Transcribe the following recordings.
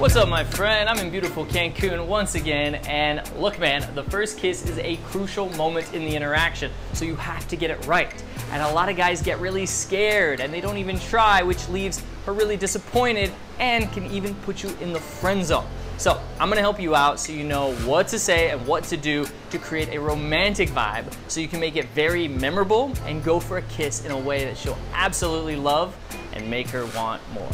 What's up, my friend? I'm in beautiful Cancun once again, and look, man, the first kiss is a crucial moment in the interaction, so you have to get it right. And a lot of guys get really scared and they don't even try, which leaves her really disappointed and can even put you in the friend zone. So I'm gonna help you out so you know what to say and what to do to create a romantic vibe so you can make it very memorable and go for a kiss in a way that she'll absolutely love and make her want more.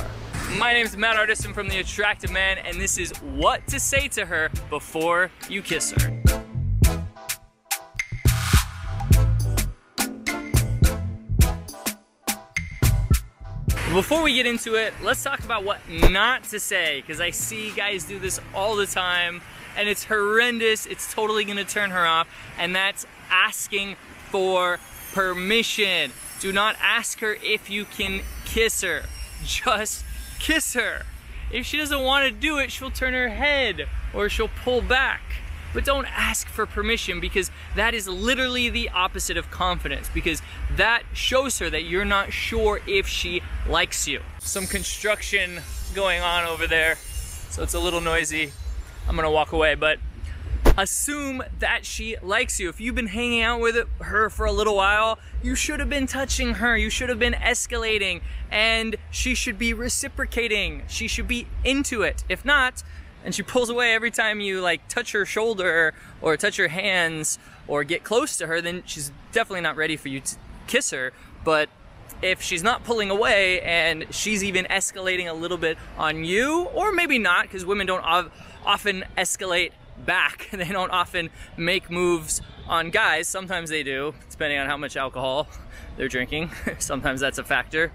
My name is Matt Artisan from The Attractive Man, and this is what to say to her before you kiss her. Before we get into it, let's talk about what not to say, because I see guys do this all the time, and it's horrendous. It's totally gonna turn her off, and that's asking for permission. Do not ask her if you can kiss her. Just kiss her. If she doesn't want to do it, she'll turn her head or she'll pull back. But don't ask for permission, because that is literally the opposite of confidence, because that shows her that you're not sure if she likes you. Some construction going on over there, so it's a little noisy. I'm gonna walk away, but assume that she likes you. If you've been hanging out with her for a little while, you should have been touching her, you should have been escalating, and she should be reciprocating. She should be into it. If not, and she pulls away every time you like touch her shoulder or touch her hands or get close to her, then she's definitely not ready for you to kiss her. But if she's not pulling away and she's even escalating a little bit on you, or maybe not, because women don't often escalate back. They don't often make moves on guys. Sometimes they do, depending on how much alcohol they're drinking. Sometimes that's a factor.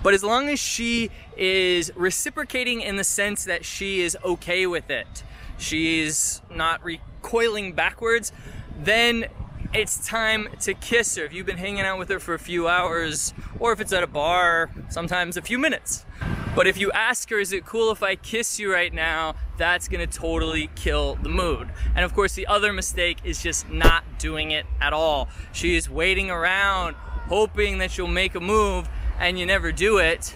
But as long as she is reciprocating in the sense that she is okay with it, she's not recoiling backwards, then it's time to kiss her. If you've been hanging out with her for a few hours, or if it's at a bar, sometimes a few minutes. But if you ask her, is it cool if I kiss you right now, that's gonna totally kill the mood. And of course, the other mistake is just not doing it at all. She is waiting around, hoping that you'll make a move, and you never do it.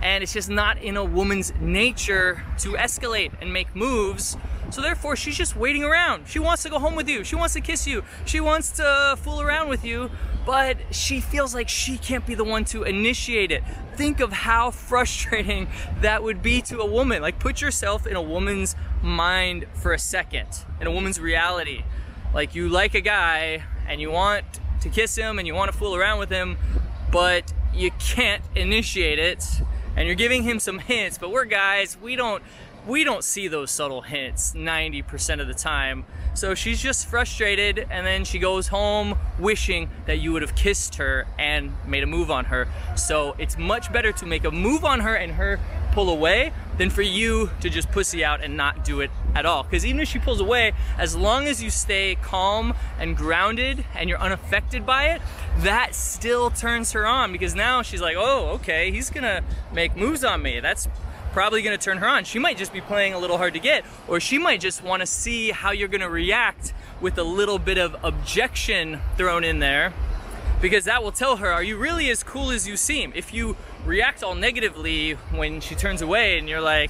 And it's just not in a woman's nature to escalate and make moves. So therefore, she's just waiting around. She wants to go home with you. She wants to kiss you. She wants to fool around with you, but she feels like she can't be the one to initiate it. Think of how frustrating that would be to a woman. Like, put yourself in a woman's mind for a second, in a woman's reality. Like, you like a guy and you want to kiss him and you want to fool around with him, but you can't initiate it, and you're giving him some hints. But we're guys, we don't see those subtle hints 90% of the time. So she's just frustrated, and then she goes home wishing that you would have kissed her and made a move on her. So it's much better to make a move on her and her pull away than for you to just pussy out and not do it at all. Because even if she pulls away, as long as you stay calm and grounded and you're unaffected by it, that still turns her on, because now she's like, oh, okay, he's gonna make moves on me. That's probably gonna turn her on. She might just be playing a little hard to get, or she might just wanna see how you're gonna react with a little bit of objection thrown in there, because that will tell her, are you really as cool as you seem? If you react all negatively when she turns away and you're like,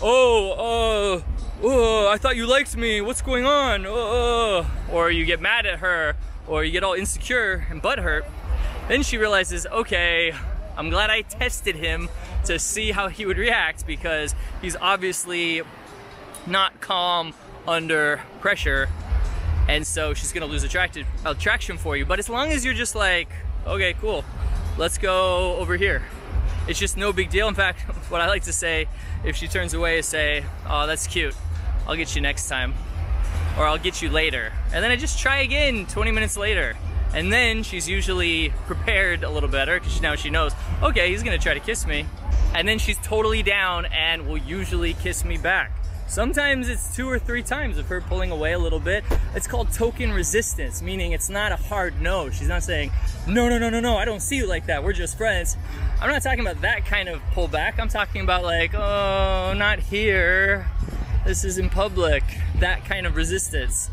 oh, I thought you liked me, what's going on? Or you get mad at her, or you get all insecure and butthurt, then she realizes, okay, I'm glad I tested him to see how he would react, because he's obviously not calm under pressure, and so she's gonna lose attraction for you. But as long as you're just like, okay, cool, let's go over here, it's just no big deal. In fact, what I like to say if she turns away is say, oh, that's cute, I'll get you next time, or I'll get you later. And then I just try again 20 minutes later. And then she's usually prepared a little better, because now she knows, okay, he's gonna try to kiss me. And then she's totally down and will usually kiss me back. Sometimes it's 2 or 3 times of her pulling away a little bit. It's called token resistance, meaning it's not a hard no. She's not saying, no, I don't see you like that, we're just friends. I'm not talking about that kind of pullback. I'm talking about like, oh, not here, this is in public, that kind of resistance.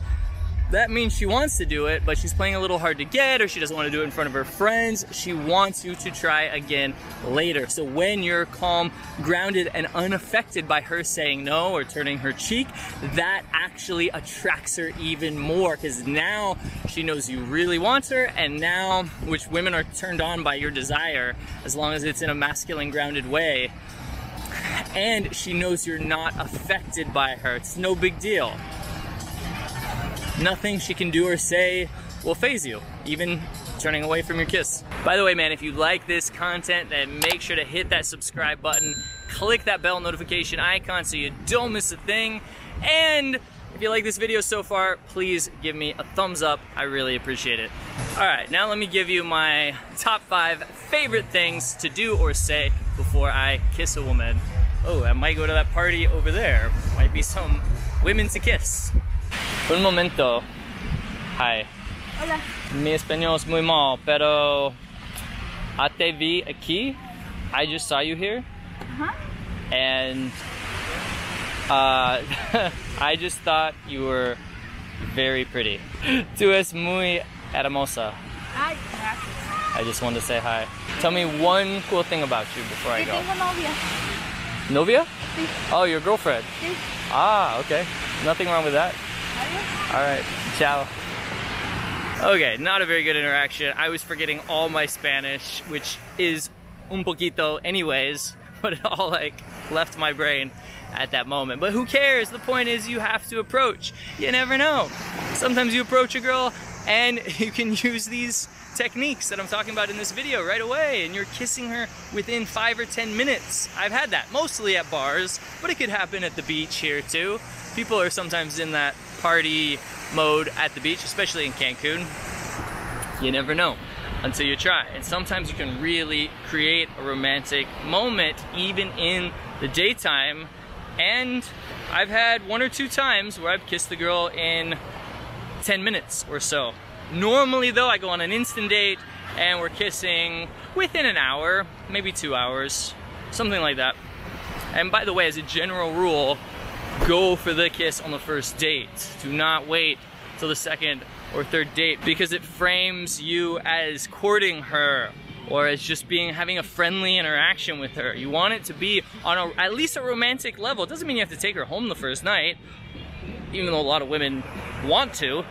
that means she wants to do it, but she's playing a little hard to get, or she doesn't want to do it in front of her friends. She wants you to try again later. So when you're calm, grounded, and unaffected by her saying no or turning her cheek, that actually attracts her even more, because now she knows you really want her, and now, which women are turned on by your desire, as long as it's in a masculine, grounded way, and she knows you're not affected by her. It's no big deal. Nothing she can do or say will faze you, even turning away from your kiss. By the way, man, if you like this content, then make sure to hit that subscribe button, click that bell notification icon so you don't miss a thing, and if you like this video so far, please give me a thumbs up. I really appreciate it. All right, now let me give you my top 5 favorite things to do or say before I kiss a woman. Oh, I might go to that party over there. Might be some women to kiss. Un momento. Hi. Hola. Mi español es muy mal, pero te vi aquí. I just saw you here. And I just thought you were very pretty. Tú es muy hermosa. Ay, gracias. I just wanted to say hi. Tell me one cool thing about you before I go. Tengo novia. Novia? Sí. Oh, your girlfriend. Sí. Ah, okay. Nothing wrong with that. Adiós. All right, ciao. Okay, not a very good interaction. I was forgetting all my Spanish, which is un poquito anyways, but it all like left my brain at that moment. But who cares? The point is you have to approach. You never know. Sometimes you approach a girl and you can use these techniques that I'm talking about in this video right away, and you're kissing her within 5 or 10 minutes. I've had that, mostly at bars, but it could happen at the beach here too. People are sometimes in that party mode at the beach, especially in Cancun. You never know until you try. And sometimes you can really create a romantic moment even in the daytime. And I've had 1 or 2 times where I've kissed the girl in 10 minutes or so. Normally though, I go on an instant date and we're kissing within an hour, maybe 2 hours, something like that. And by the way, as a general rule, go for the kiss on the first date. Do not wait till the second or third date, because it frames you as courting her or as just having a friendly interaction with her. You want it to be on at least a romantic level. It doesn't mean you have to take her home the first night, even though a lot of women want to,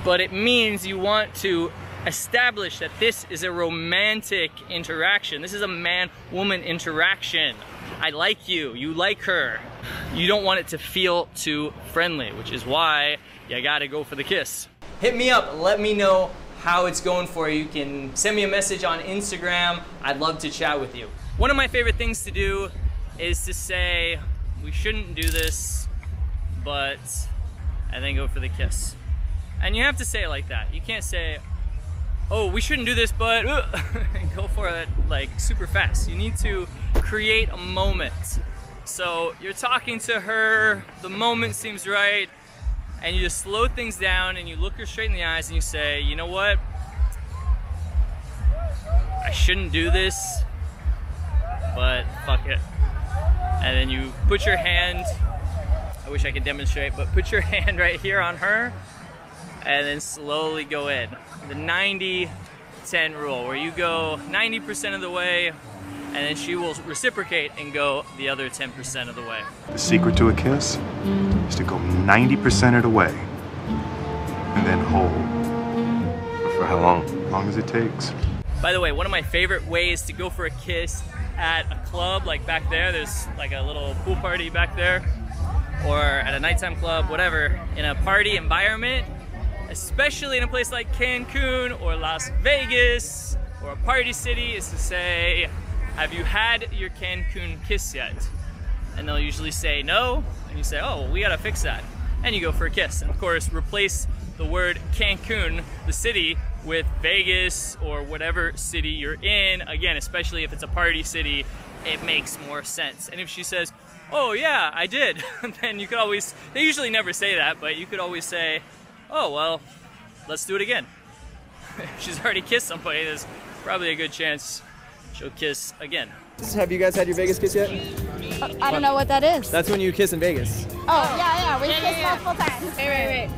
but it means you want to establish that this is a romantic interaction. This is a man-woman interaction. I like you, you like her. You don't want it to feel too friendly, which is why you gotta go for the kiss. Hit me up, let me know how it's going for you. You can send me a message on Instagram. I'd love to chat with you. One of my favorite things to do is to say, we shouldn't do this, but, and then go for the kiss. And you have to say it like that. You can't say, oh, we shouldn't do this, but, and go for it like super fast. You need to create a moment. So you're talking to her, the moment seems right, and you just slow things down and you look her straight in the eyes and you say, you know what? I shouldn't do this, but fuck it. And then you put your hand, I wish I could demonstrate, but put your hand right here on her and then slowly go in. The 90-10 rule, where you go 90% of the way and then she will reciprocate and go the other 10% of the way. The secret to a kiss is to go 90% of the way and then hold. For how long? As long as it takes. By the way, one of my favorite ways to go for a kiss at a club, like back there's like a little pool party back there, or at a nighttime club, whatever, in a party environment, especially in a place like Cancun or Las Vegas or a party city, is to say, have you had your Cancun kiss yet? And they'll usually say no, and you say, oh, we gotta fix that. And you go for a kiss. And of course, replace the word Cancun, the city, with Vegas or whatever city you're in. Again, especially if it's a party city, it makes more sense. And if she says, oh yeah, I did, then you could always, they usually never say that, but you could always say, oh, well, let's do it again. If she's already kissed somebody, there's probably a good chance she'll kiss again. Have you guys had your Vegas kiss yet? I don't know what that is. That's when you kiss in Vegas. Oh, yeah, we kissed multiple times. Wait.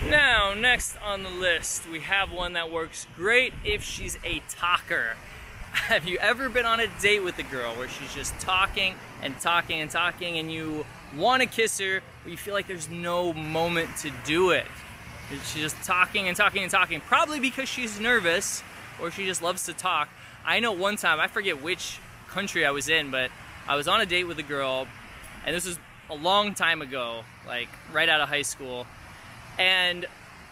Now, next on the list, we have one that works great if she's a talker. Have you ever been on a date with a girl where she's just talking and talking and talking and you want to kiss her, but you feel like there's no moment to do it? She's just talking and talking and talking, probably because she's nervous or she just loves to talk. I know one time, I forget which country I was in, but I was on a date with a girl, and this was a long time ago, like right out of high school, and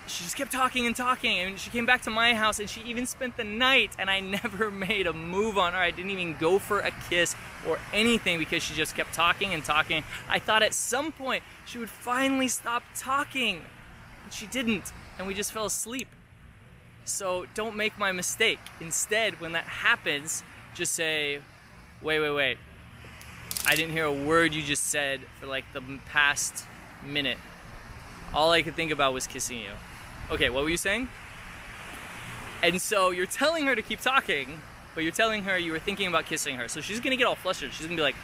she just kept talking and talking, and she came back to my house and she even spent the night, and I never made a move on her. I didn't even go for a kiss or anything because she just kept talking and talking. I thought at some point she would finally stop talking, but she didn't, and we just fell asleep. So don't make my mistake. Instead, when that happens, just say, wait. I didn't hear a word you just said for like the past minute. All I could think about was kissing you. Okay, what were you saying? And so you're telling her to keep talking, but you're telling her you were thinking about kissing her. So she's gonna get all flustered. She's gonna be like,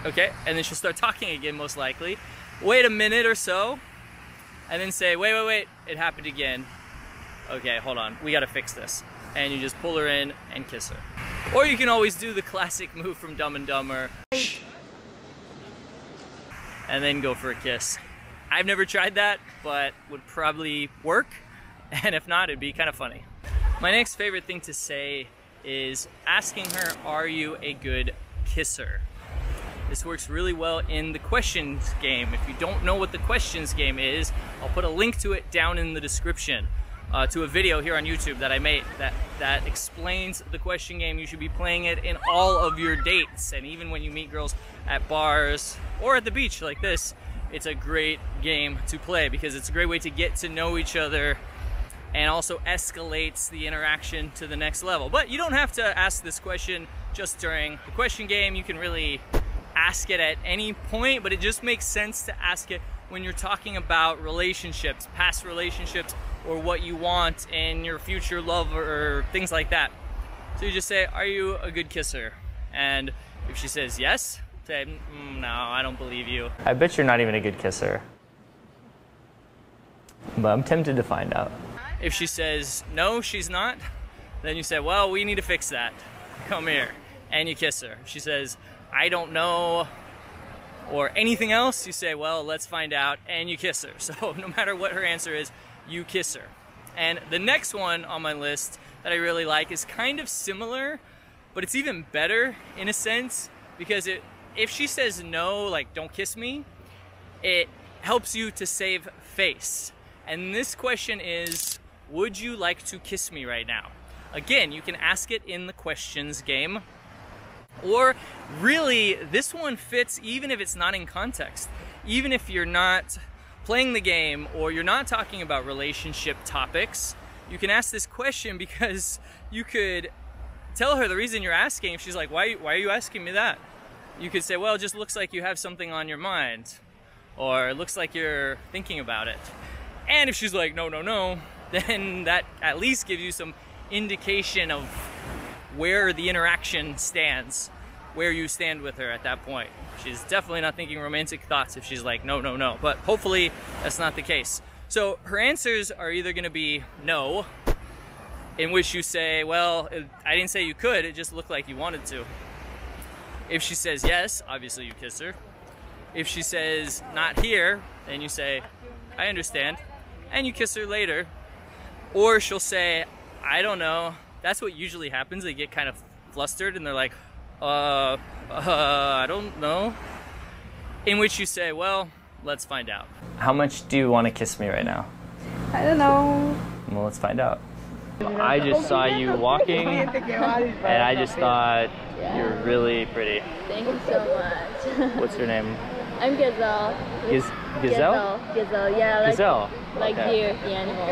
okay. And then she'll start talking again, most likely. Wait a minute or so, and then say, wait, it happened again. Okay, hold on, we gotta fix this. And you just pull her in and kiss her. Or you can always do the classic move from Dumb and Dumber and then go for a kiss. I've never tried that, but would probably work. And if not, it'd be kind of funny. My next favorite thing to say is asking her, are you a good kisser? This works really well in the questions game. If you don't know what the questions game is, I'll put a link to it down in the description to a video here on YouTube that I made that explains the question game. You should be playing it in all of your dates, and even when you meet girls at bars or at the beach like this, it's a great game to play because it's a great way to get to know each other and also escalates the interaction to the next level. But you don't have to ask this question just during the question game. You can really ask it at any point, but it just makes sense to ask it when you're talking about relationships, past relationships, or what you want in your future love or things like that. So you just say, are you a good kisser? And if she says yes, say, no, I don't believe you. I bet you're not even a good kisser. But I'm tempted to find out. If she says no, she's not, then you say, well, we need to fix that. Come here. And you kiss her. If she says, I don't know, or anything else, you say, well, let's find out, and you kiss her. So no matter what her answer is, you kiss her. And the next one on my list that I really like is kind of similar, but it's even better in a sense, because if she says no, like don't kiss me, it helps you to save face. And this question is, would you like to kiss me right now? Again, you can ask it in the questions game, or really this one fits even if it's not in context. Even if you're not playing the game or you're not talking about relationship topics, you can ask this question because you could tell her the reason you're asking. If she's like, why are you asking me that? You could say, well, it just looks like you have something on your mind, or it looks like you're thinking about it. And if she's like, no, then that at least gives you some indication of where the interaction stands, where you stand with her at that point. She's definitely not thinking romantic thoughts if she's like, no, but hopefully that's not the case. So her answers are either gonna be no, in which you say, well, I didn't say you could, it just looked like you wanted to. If she says yes, obviously you kiss her. If she says not here, then you say, I understand, and you kiss her later. Or she'll say, I don't know. That's what usually happens. They get kind of flustered and they're like, I don't know. In which you say, well, let's find out. How much do you want to kiss me right now? I don't know. Well, let's find out. I just saw you walking, and I just thought you're really pretty. Thank you so much. What's your name? I'm Gazelle. Gazelle? Gazelle, yeah. Gazelle? Like okay. deer, the animal.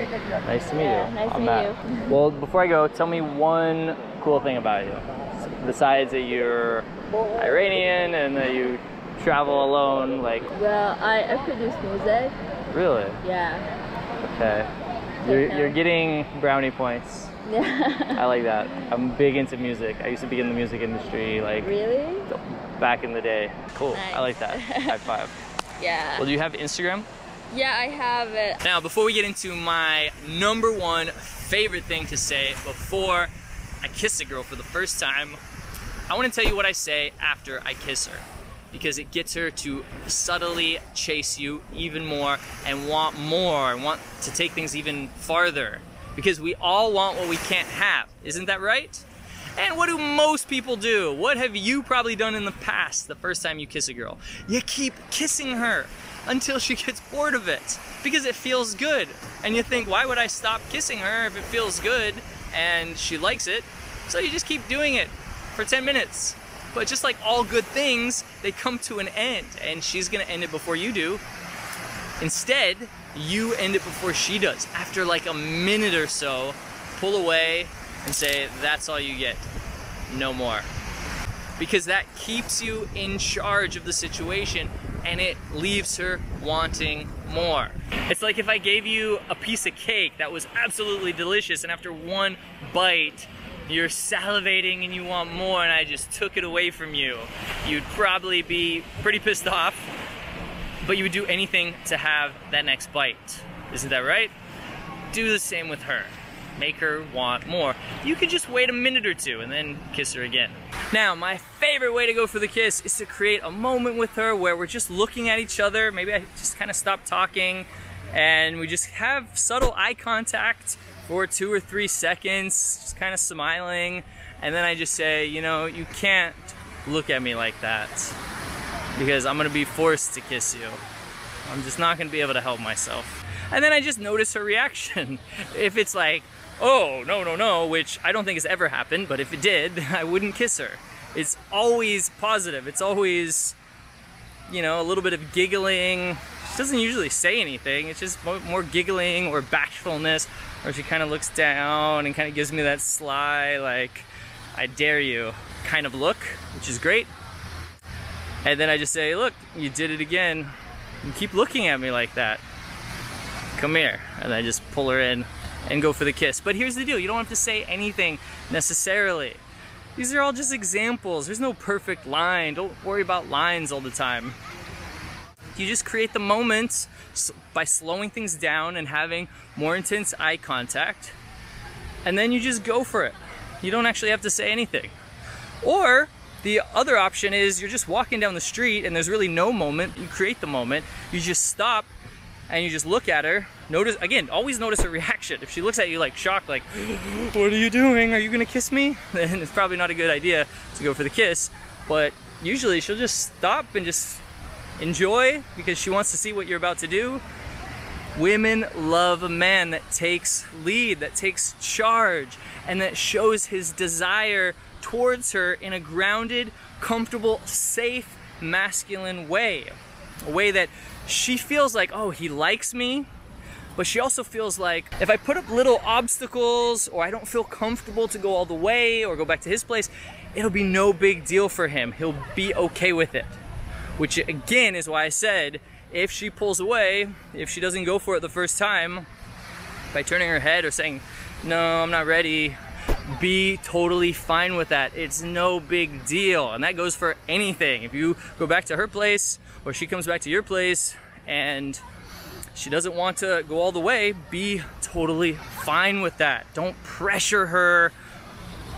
Nice to meet you. Nice to meet you. Well, before I go, tell me one cool thing about you. Besides that you're Iranian and that you travel alone, like... Well, I produce music. Really? Yeah. Okay. You're getting brownie points. Yeah. I like that. I'm big into music. I used to be in the music industry, like... Really? Back in the day. Cool. Nice. I like that. High five. Yeah. Well, do you have Instagram? Yeah, I have it. Now, before we get into my #1 favorite thing to say before I kiss a girl for the first time, I want to tell you what I say after I kiss her, because it gets her to subtly chase you even more and want more and want to take things even farther, because we all want what we can't have. Isn't that right? And what do most people do? What have you probably done in the past the first time you kiss a girl? You keep kissing her until she gets bored of it, because it feels good. And you think, why would I stop kissing her if it feels good and she likes it? So you just keep doing it for 10 minutes. But just like all good things, they come to an end, and she's gonna end it before you do. Instead, you end it before she does. After like a minute or so, pull away and say, that's all you get, no more. Because that keeps you in charge of the situation, and it leaves her wanting more. It's like if I gave you a piece of cake that was absolutely delicious, and after one bite, you're salivating and you want more, and I just took it away from you. You'd probably be pretty pissed off, but you would do anything to have that next bite. Isn't that right? Do the same with her. Make her want more. You could just wait a minute or two and then kiss her again. Now, my favorite way to go for the kiss is to create a moment with her where we're just looking at each other. Maybe I just kind of stop talking and we just have subtle eye contact for 2 or 3 seconds, just kind of smiling. And then I just say, you know, you can't look at me like that because I'm gonna be forced to kiss you. I'm just not gonna be able to help myself. And then I just notice her reaction. If it's like, oh, no, no, no, which I don't think has ever happened, but if it did, I wouldn't kiss her. It's always positive. It's always, you know, a little bit of giggling. She doesn't usually say anything. It's just more giggling or bashfulness, or she kind of looks down and kind of gives me that sly, like, I dare you kind of look, which is great. And then I just say, look, you did it again. You keep looking at me like that. Come here. And I just pull her in and go for the kiss. But here's the deal, you don't have to say anything necessarily. These are all just examples. There's no perfect line. Don't worry about lines all the time. You just create the moments by slowing things down and having more intense eye contact. And then you just go for it. You don't actually have to say anything. Or the other option is you're just walking down the street and there's really no moment. You create the moment. You just stop and you just look at her. Notice, again, always notice her reaction. If she looks at you like shocked, like, what are you doing? Are you gonna kiss me? Then it's probably not a good idea to go for the kiss. But usually she'll just stop and just enjoy because she wants to see what you're about to do. Women love a man that takes lead, that takes charge, and that shows his desire towards her in a grounded, comfortable, safe, masculine way. A way that she feels like, oh, he likes me, but she also feels like if I put up little obstacles or I don't feel comfortable to go all the way or go back to his place, it'll be no big deal for him. He'll be okay with it. Which again is why I said, if she pulls away, if she doesn't go for it the first time, by turning her head or saying, no, I'm not ready, be totally fine with that. It's no big deal. And that goes for anything. If you go back to her place or she comes back to your place and she doesn't want to go all the way, be totally fine with that. Don't pressure her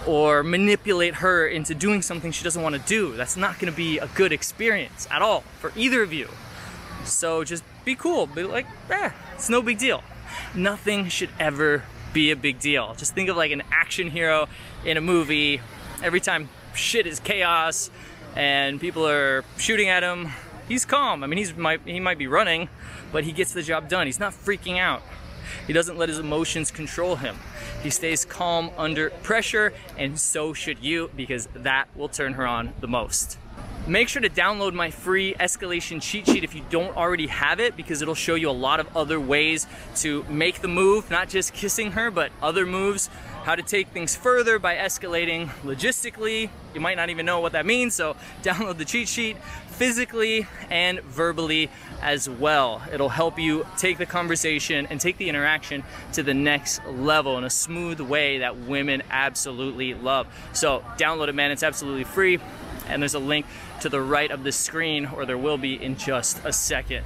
or manipulate her into doing something she doesn't want to do. That's not going to be a good experience at all for either of you. So just be cool. Be like, it's no big deal. Nothing should ever be a big deal. Just think of like an action hero in a movie. Every time shit is chaos and people are shooting at him, he's calm. I mean, he might be running, but he gets the job done. He's not freaking out. He doesn't let his emotions control him. He stays calm under pressure, and so should you, because that will turn her on the most. Make sure to download my free escalation cheat sheet if you don't already have it, because it'll show you a lot of other ways to make the move, not just kissing her, but other moves, how to take things further by escalating logistically. You might not even know what that means, so download the cheat sheet physically and verbally as well. It'll help you take the conversation and take the interaction to the next level in a smooth way that women absolutely love. So download it, man. It's absolutely free. And there's a link to the right of the screen, or there will be in just a second.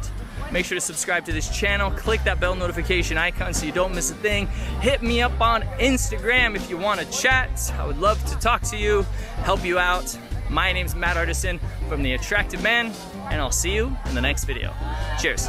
Make sure to subscribe to this channel. Click that bell notification icon so you don't miss a thing. Hit me up on Instagram if you want to chat. I would love to talk to you, help you out. My name's Matt Artisan from The Attractive Man, and I'll see you in the next video. Cheers.